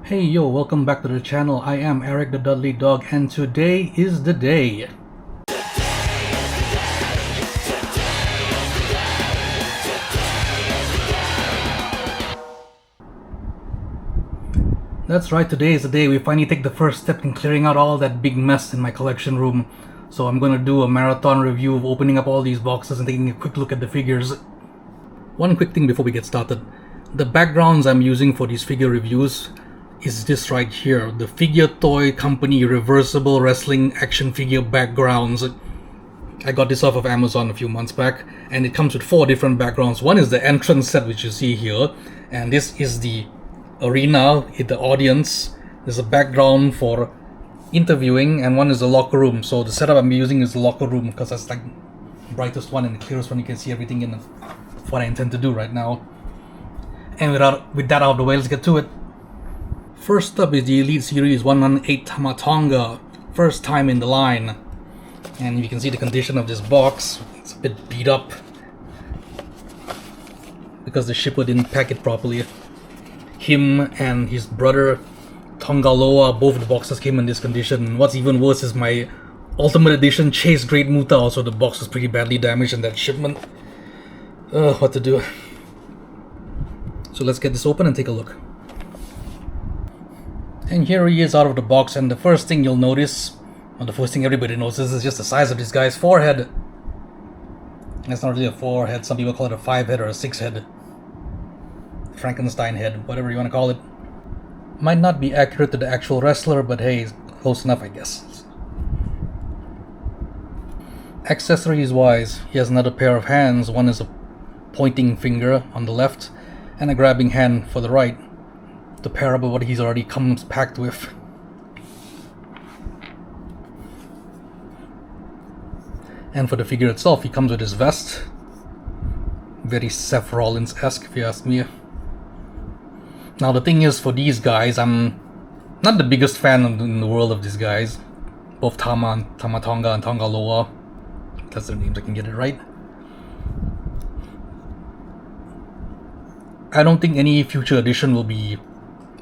Hey yo, welcome back to the channel. I am Eric the Dudley Dog and today is the day. That's right, today is the day we finally take the first step in clearing out all that big mess in my collection room. So I'm gonna do a marathon review of opening up all these boxes and taking a quick look at the figures. One quick thing before we get started. The backgrounds I'm using for these figure reviews is this right here, the Figure Toy Company reversible wrestling action figure backgrounds. I got this off of Amazon a few months back, and it comes with 4 different backgrounds. One is the entrance set, which you see here, and this is the arena, the audience. There's a background for interviewing, and one is the locker room. So the setup I'm using is the locker room because that's like the brightest one and the clearest one. You can see everything in what I intend to do right now. And with that out of the way, let's get to it. First up is the Elite Series 118 Tamatonga, first time in the line. And you can see the condition of this box. It's a bit beat up because the shipper didn't pack it properly. Him and his brother Tongaloa, both of the boxes came in this condition. What's even worse is my Ultimate Edition Chase Great Muta. Also, the box was pretty badly damaged in that shipment. What to do? So let's get this open and take a look. And here he is out of the box, and the first thing you'll notice, or the first thing everybody notices, is just the size of this guy's forehead. It's not really a 4-head, some people call it a 5-head or a 6-head. Frankenstein head, whatever you want to call it. Might not be accurate to the actual wrestler, but hey, close enough I guess. Accessories wise, he has another pair of hands. One is a pointing finger on the left, and a grabbing hand for the right. To pair up with what he's already comes packed with. And for the figure itself, he comes with his vest. Very Seth Rollins-esque, if you ask me. Now the thing is, for these guys, I'm not the biggest fan in the world of these guys. Both Tamatonga and Tongaloa. That's their names, I can get it right. I don't think any future edition will be,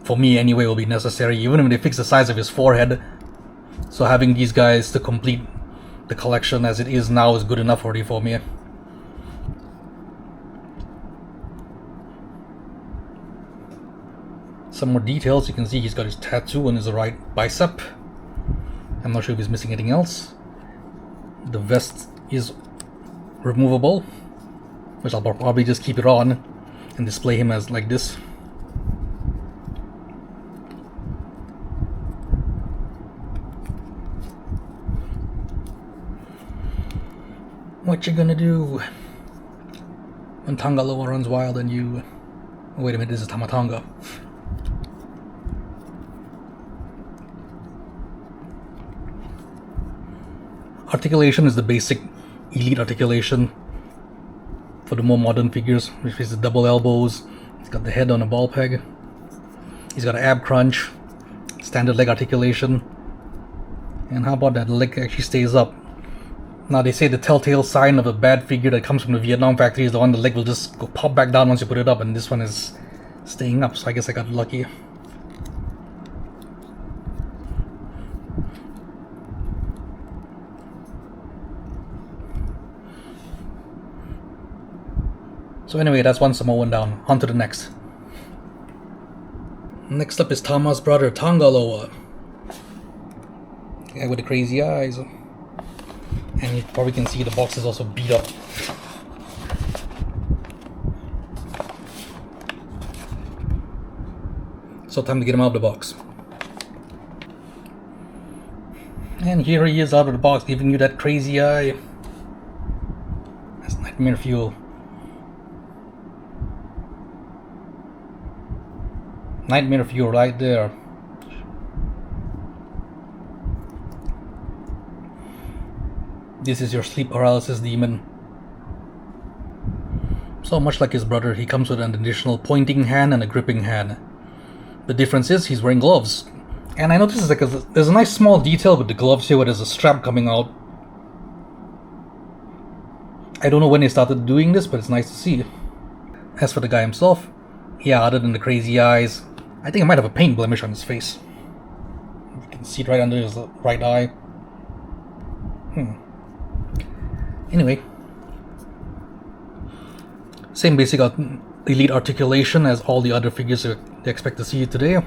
for me anyway, will be necessary, even if they fix the size of his forehead. So having these guys to complete the collection as it is now is good enough already for me. Some more details. You can see he's got his tattoo on his right bicep. I'm not sure if he's missing anything else. The vest is removable, which I'll probably just keep it on and display him as like this. What you gonna do when Tongaloa runs wild and you... Oh, wait a minute, this is Tamatonga. Articulation is the basic elite articulation for the more modern figures, which is the double elbows. He's got the head on a ball peg. He's got an ab crunch, standard leg articulation. And how about that, the leg actually stays up. Now they say the telltale sign of a bad figure that comes from the Vietnam factory is the one the leg will just go pop back down once you put it up, and this one is staying up, so I guess I got lucky. So anyway, that's one Samoan down. On to the next. Next up is Tama's brother, Tongaloa. The guy with the crazy eyes. And you probably can see the box is also beat up. So time to get him out of the box. And here he is out of the box, giving you that crazy eye. That's nightmare fuel. Nightmare fuel right there. This is your sleep paralysis demon. So much like his brother, he comes with an additional pointing hand and a gripping hand. The difference is he's wearing gloves. And I noticed there's a nice small detail with the gloves here where there's a strap coming out. I don't know when they started doing this, but it's nice to see. As for the guy himself, yeah, other than the crazy eyes, I think I might have a paint blemish on his face. You can see it right under his right eye. Anyway, same basic elite articulation as all the other figures you expect to see today.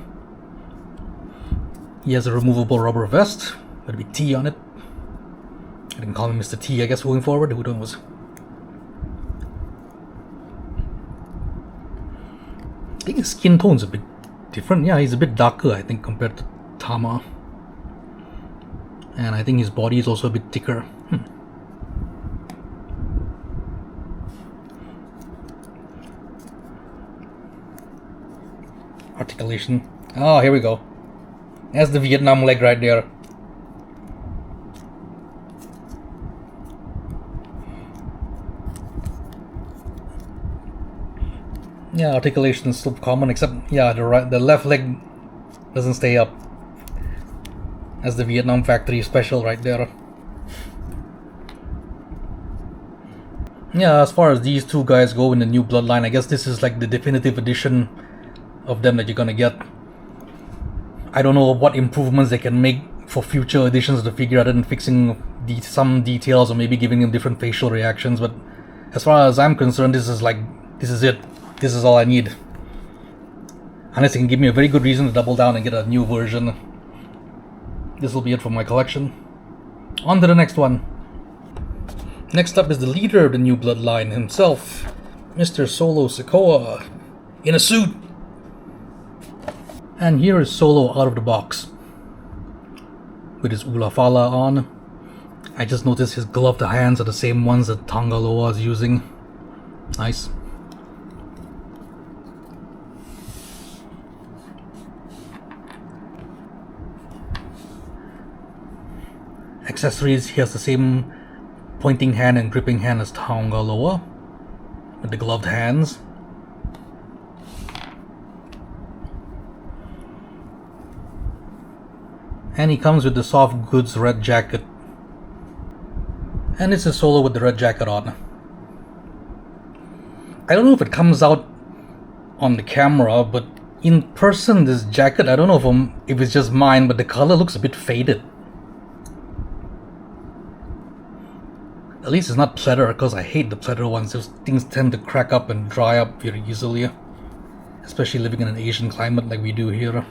He has a removable rubber vest with a big T on it. I can call him Mr. T, I guess, going forward. Who knows? I think his skin tone's a bit different. Yeah, he's a bit darker, I think, compared to Tama. And I think his body is also a bit thicker. Articulation. Oh, here we go. That's the Vietnam leg right there. Yeah, articulation is still common, except the left leg doesn't stay up. That's the Vietnam factory special right there. Yeah, as far as these two guys go in the new Bloodline, I guess this is like the definitive edition of them that you're gonna get. I don't know what improvements they can make for future editions of the figure other than fixing some details or maybe giving them different facial reactions, but as far as I'm concerned, this is it. This is all I need. Unless they can give me a very good reason to double down and get a new version. This will be it for my collection. On to the next one. Next up is the leader of the new Bloodline himself, Mr. Solo Sikoa, in a suit. And here is Solo out of the box, with his Ulafala on. I just noticed his gloved hands are the same ones that Tangaloa is using. Nice. Accessories, he has the same pointing hand and gripping hand as Tangaloa, with the gloved hands. And he comes with the soft goods red jacket. And it's a Solo with the red jacket on. I don't know if it comes out on the camera, but in person this jacket, I don't know if it's just mine, but the color looks a bit faded. At least it's not pleather, because I hate the pleather ones. Those things tend to crack up and dry up very easily, especially living in an Asian climate like we do here.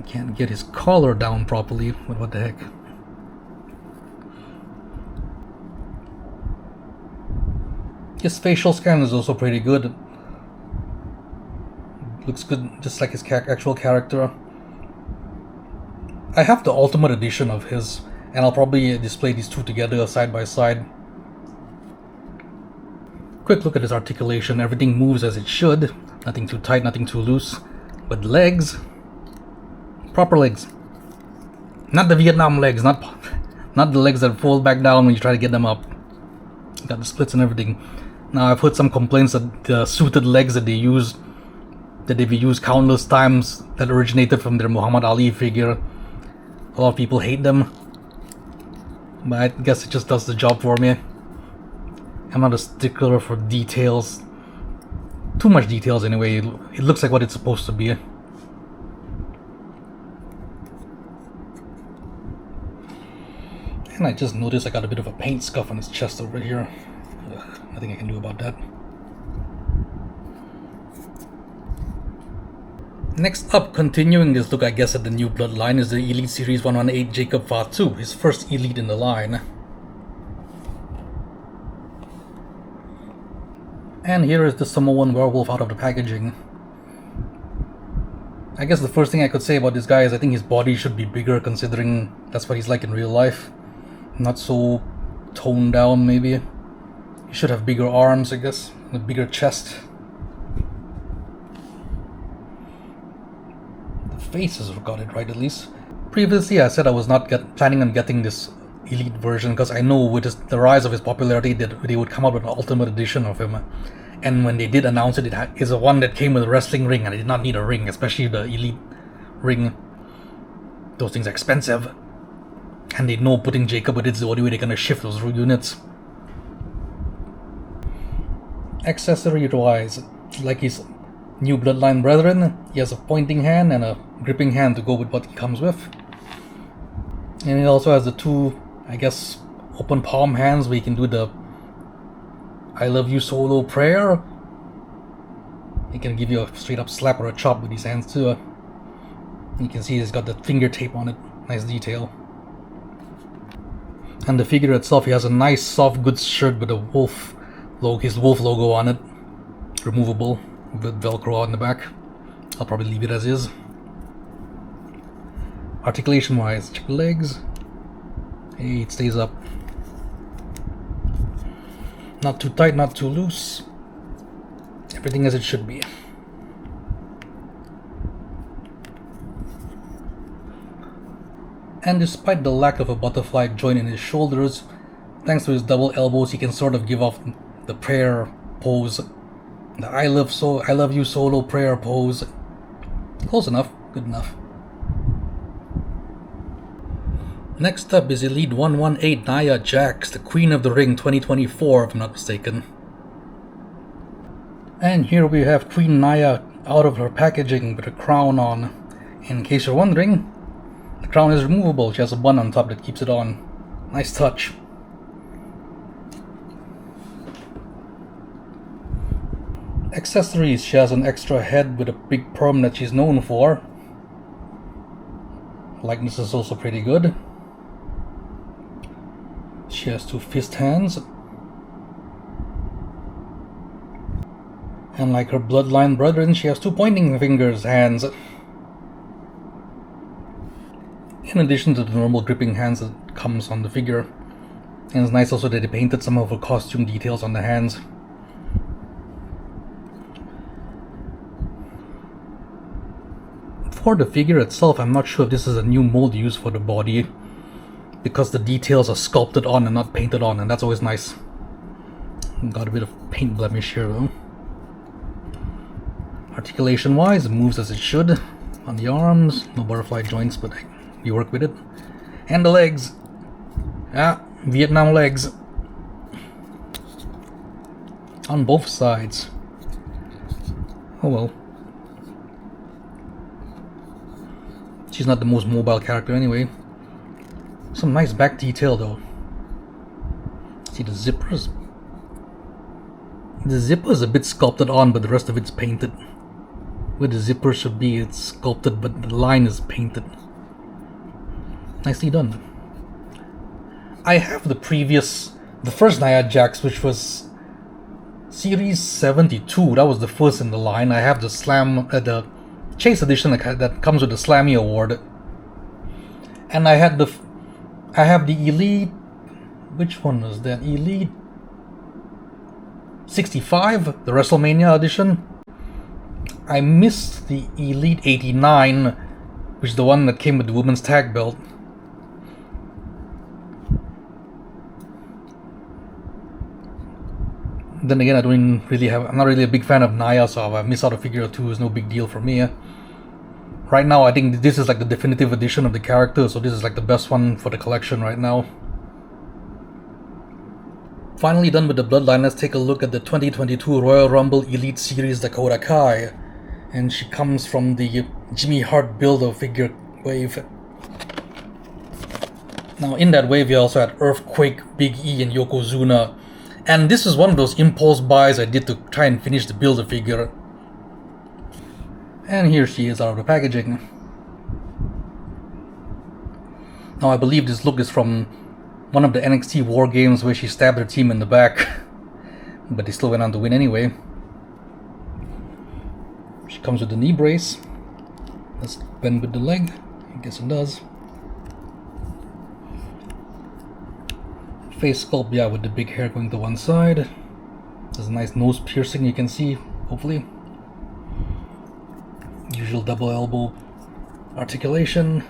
Can't get his collar down properly, but what the heck. His facial scan is also pretty good. Looks good, just like his actual character. I have the Ultimate Edition of his, and I'll probably display these two together side by side. Quick look at his articulation. Everything moves as it should. Nothing too tight, nothing too loose. But legs, proper legs. Not the Vietnam legs, not the legs that fold back down when you try to get them up. Got the splits and everything. Now I've heard some complaints that the suited legs that they've used countless times that originated from their Muhammad Ali figure. A lot of people hate them, but I guess it just does the job for me. I'm not a stickler for details. Too much details anyway. It looks like what it's supposed to be. And I just noticed I got a bit of a paint scuff on his chest over here. Ugh, nothing I can do about that. Next up, continuing this look I guess at the new Bloodline, is the Elite Series 118 Jacob Fatu, his first Elite in the line. And here is the Samoan werewolf out of the packaging. I guess the first thing I could say about this guy is I think his body should be bigger, considering that's what he's like in real life. Not so toned down, maybe. He should have bigger arms, I guess, a bigger chest. Faces got it right, at least. Previously I said I was not planning on getting this Elite version because I know with the rise of his popularity that they would come out with an Ultimate Edition of him, and when they did announce it, it is a one that came with a wrestling ring, and I did not need a ring, especially the Elite ring. Those things are expensive, and they know putting Jacob with it is the only way they're gonna shift those units. Accessory wise, Like his new bloodline brethren, he has a pointing hand and a gripping hand to go with what he comes with. And he also has the two, I guess, open palm hands where he can do the I love you solo prayer. He can give you a straight up slap or a chop with his hands too. You can see he's got the finger tape on it. Nice detail. And the figure itself, he has a nice soft goods shirt with a wolf logo, his wolf logo on it. Removable with Velcro on the back. I'll probably leave it as is. Articulation wise, check the legs. Hey, it stays up. Not too tight, not too loose. Everything as it should be. And despite the lack of a butterfly joint in his shoulders, thanks to his double elbows, he can sort of give off the prayer pose. The I love you solo prayer pose. Close enough, good enough. Next up is Elite 118 Nia Jax, the Queen of the Ring 2024, if I'm not mistaken. And here we have Queen Nia out of her packaging with a crown on. In case you're wondering, the crown is removable. She has a bun on top that keeps it on. Nice touch. Accessories, she has an extra head with a big perm that she's known for. Likeness is also pretty good. She has two fist hands. And like her bloodline brethren, she has two pointing fingers hands. In addition to the normal gripping hands that comes on the figure. And it's nice also that they painted some of her costume details on the hands. For the figure itself, I'm not sure if this is a new mold used for the body, because the details are sculpted on and not painted on, and that's always nice. Got a bit of paint blemish here though. Articulation wise, it moves as it should. On the arms, no butterfly joints, but you work with it. And the legs. Vietnam legs. On both sides. Oh well. She's not the most mobile character anyway. Some nice back detail though. See the zippers? The zipper is a bit sculpted on, but the rest of it's painted. Where the zipper should be, it's sculpted, but the line is painted. Nicely done. I have the first Nia Jax, which was Series 72. That was the first in the line. I have the Chase edition that comes with the Slammy Award, and I have the Elite. Which one was that? Elite 65, the WrestleMania edition. I missed the Elite 89, which is the one that came with the women's tag belt. Then again, I'm not really a big fan of Nia, so if I miss out a figure or two, it's no big deal for me. Right now, I think this is like the definitive edition of the character, so this is like the best one for the collection right now. Finally done with the bloodline, let's take a look at the 2022 Royal Rumble Elite Series Dakota Kai. And she comes from the Jimmy Hart Build-A-Figure wave. Now in that wave you also had Earthquake, Big E, and Yokozuna. And this is one of those impulse buys I did to try and finish the Build-A-Figure. And here she is out of the packaging. Now I believe this look is from one of the NXT War Games where she stabbed her team in the back. But they still went on to win anyway. She comes with the knee brace. Let's bend with the leg. I guess it does. Face sculpt, yeah, with the big hair going to one side. There's a nice nose piercing you can see, hopefully. Usual double elbow articulation.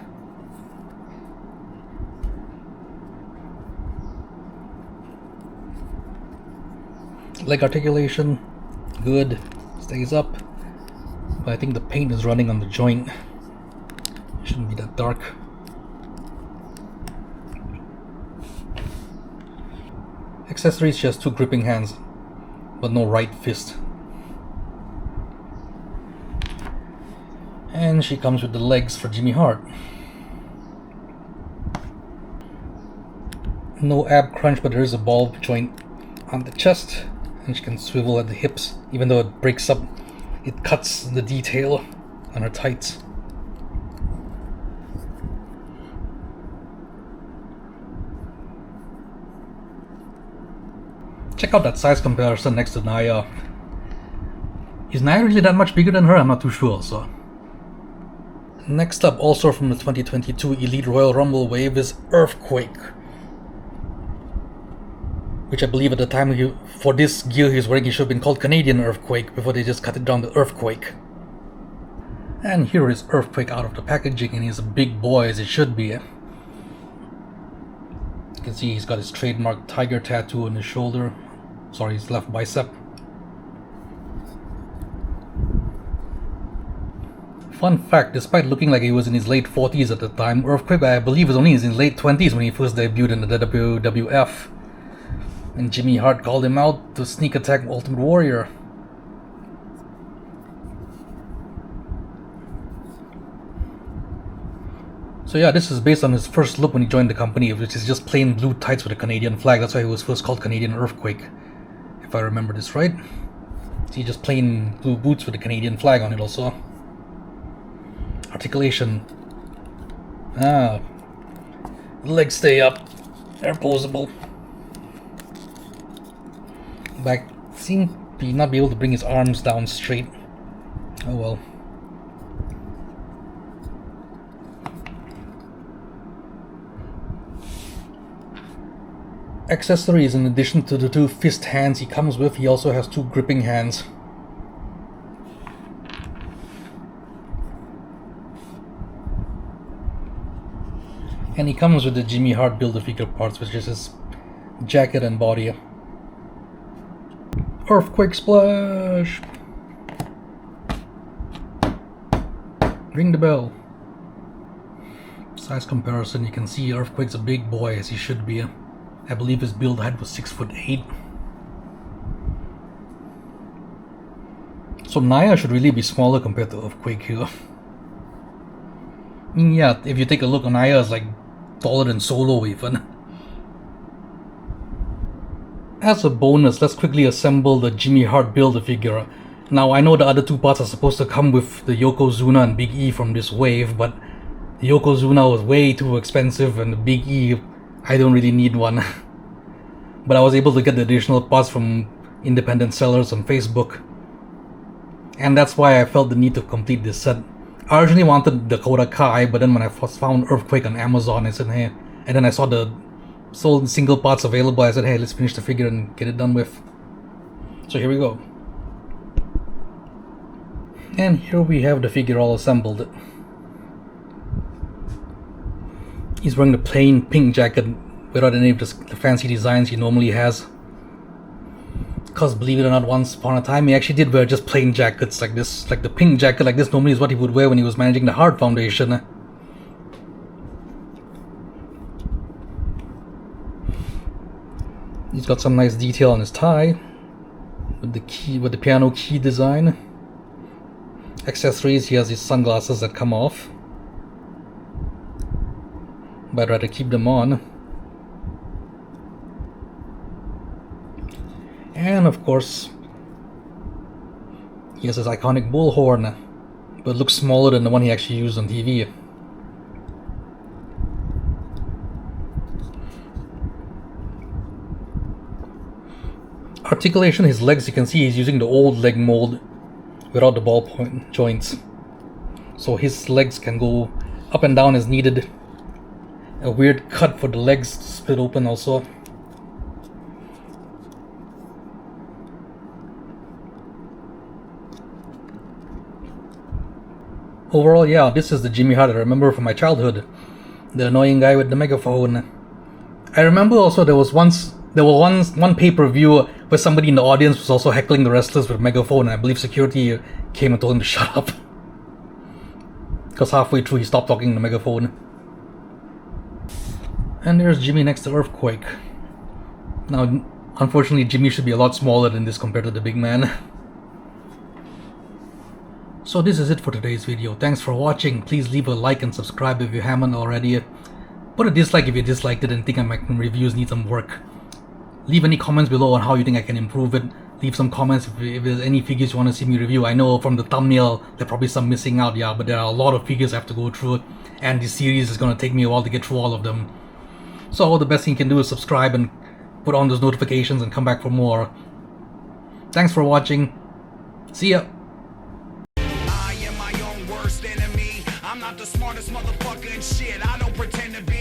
Leg articulation, good, stays up. But I think the paint is running on the joint. It shouldn't be that dark. Accessories, she has two gripping hands, but no right fist. And she comes with the legs for Jimmy Hart. No ab crunch, but there is a ball joint on the chest, and she can swivel at the hips. Even though it breaks up, it cuts the detail on her tights. Check out that size comparison next to Nia. Is Nia really that much bigger than her? I'm not too sure, so. Next up, also from the 2022 Elite Royal Rumble wave, is Earthquake. Which I believe at the time for this gear he was wearing, he should have been called Canadian Earthquake before they just cut it down to Earthquake. And here is Earthquake out of the packaging, and he's a big boy as it should be. You can see he's got his trademark tiger tattoo on his shoulder. Sorry, his left bicep. Fun fact, despite looking like he was in his late 40s at the time, Earthquake I believe was only in his late 20s when he first debuted in the WWF. And Jimmy Hart called him out to sneak attack Ultimate Warrior. So yeah, this is based on his first look when he joined the company, which is just plain blue tights with a Canadian flag. That's why he was first called Canadian Earthquake, if I remember this right. See, just plain blue boots with a Canadian flag on it also. Articulation. The legs stay up. They're posable. Back seem to not be able to bring his arms down straight. Oh well. Accessories: in addition to the two fist hands he comes with, he also has two gripping hands. And he comes with the Jimmy Hart Build-A-Figure parts, which is his jacket and body. Earthquake splash! Ring the bell. Size comparison, you can see Earthquake's a big boy, as he should be. I believe his build height was 6'8". So Nia should really be smaller compared to Earthquake here. I mean, yeah, if you take a look, Nia is like taller than Solo even. As a bonus, let's quickly assemble the Jimmy Hart Build-A-Figure. Now, I know the other two parts are supposed to come with the Yokozuna and Big E from this wave, but the Yokozuna was way too expensive, and the Big E, I don't really need one. But I was able to get the additional parts from independent sellers on Facebook. And that's why I felt the need to complete this set. I originally wanted Dakota Kai, but then when I first found Earthquake on Amazon, I said, hey, and then I saw the sold single parts available, I said, hey, let's finish the figure and get it done with. So here we go. And here we have the figure all assembled. He's wearing the plain pink jacket without any of the fancy designs he normally has. Because believe it or not, once upon a time he actually did wear just plain jackets like this. Like the pink jacket like this normally is what he would wear when he was managing the Hart Foundation. He's got some nice detail on his tie with the key, with the piano key design. Accessories, he has his sunglasses that come off, but I'd rather keep them on. And of course, he has his iconic bullhorn, but looks smaller than the one he actually used on TV. Articulation, his legs, you can see he's using the old leg mold without the ballpoint joints. So his legs can go up and down as needed. A weird cut for the legs to split open also. Overall, yeah, this is the Jimmy Hart I remember from my childhood. The annoying guy with the megaphone. I remember also there was one pay-per-view where somebody in the audience was also heckling the wrestlers with a megaphone, and I believe security came and told him to shut up. Because halfway through he stopped talking in the megaphone. And there's Jimmy next to Earthquake. Now, unfortunately, Jimmy should be a lot smaller than this compared to the big man. So this is it for today's video. Thanks for watching. Please leave a like and subscribe if you haven't already. Put a dislike if you disliked it and think my reviews need some work. Leave any comments below on how you think I can improve it. Leave some comments if there's any figures you want to see me review. I know from the thumbnail there are probably some missing out, yeah, but there are a lot of figures I have to go through, and this series is going to take me a while to get through all of them. So the best thing you can do is subscribe and put on those notifications and come back for more. Thanks for watching. See ya. I am my own worst enemy. I'm not the smartest motherfucker in shit. I don't pretend to be